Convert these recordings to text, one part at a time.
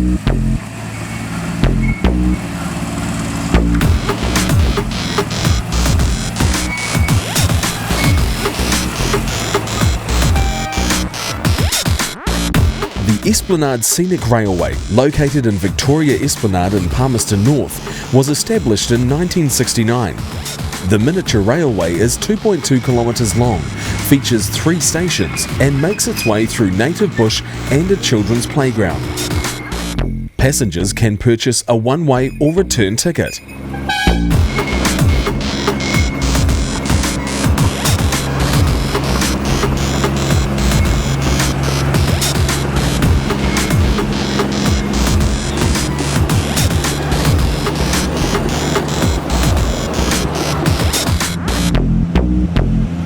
The Esplanade Scenic Railway, located in Victoria Esplanade in Palmerston North, was established in 1969. The miniature railway is 2.2 kilometres long, features 3 stations and makes its way through native bush and a children's playground. Passengers can purchase a one-way or return ticket.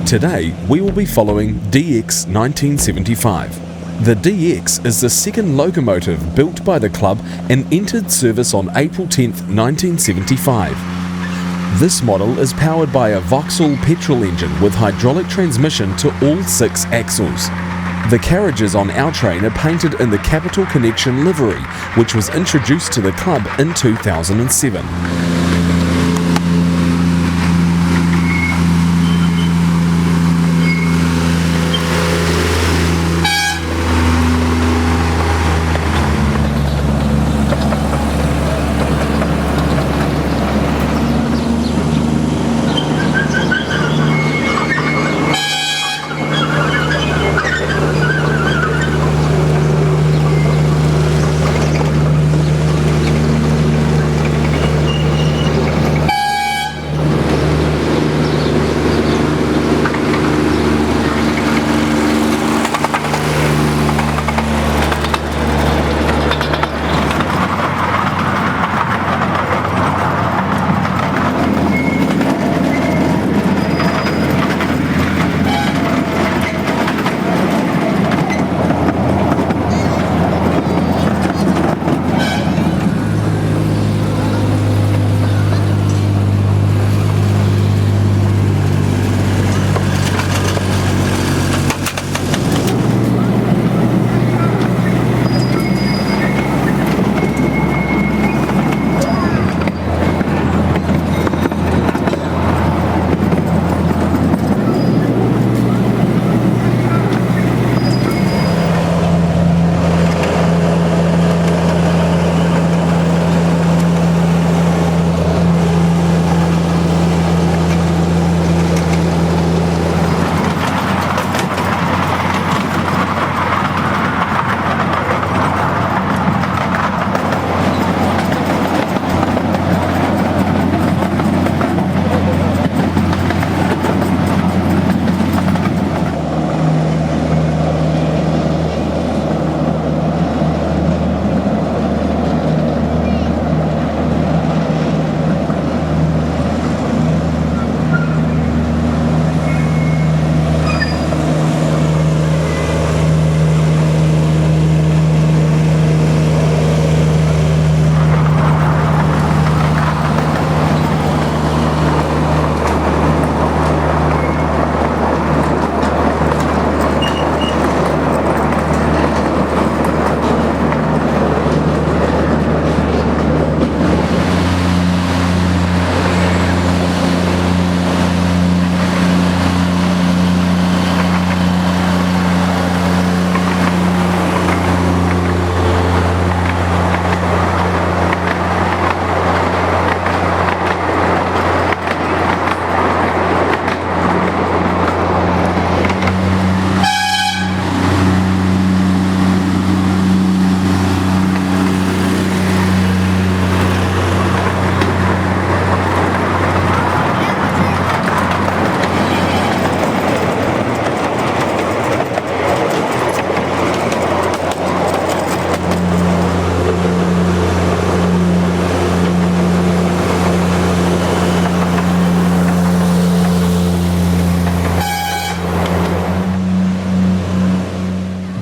Today, we will be following DX 1975. The DX is the second locomotive built by the club and entered service on April 10, 1975. This model is powered by a Vauxhall petrol engine with hydraulic transmission to all 6 axles. The carriages on our train are painted in the Capital Connection livery, which was introduced to the club in 2007.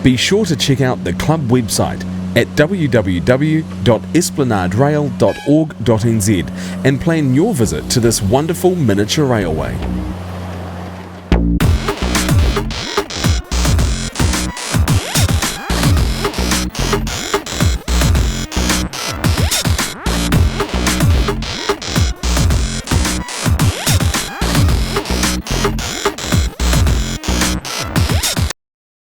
Be sure to check out the club website at www.esplanaderail.org.nz and plan your visit to this wonderful miniature railway.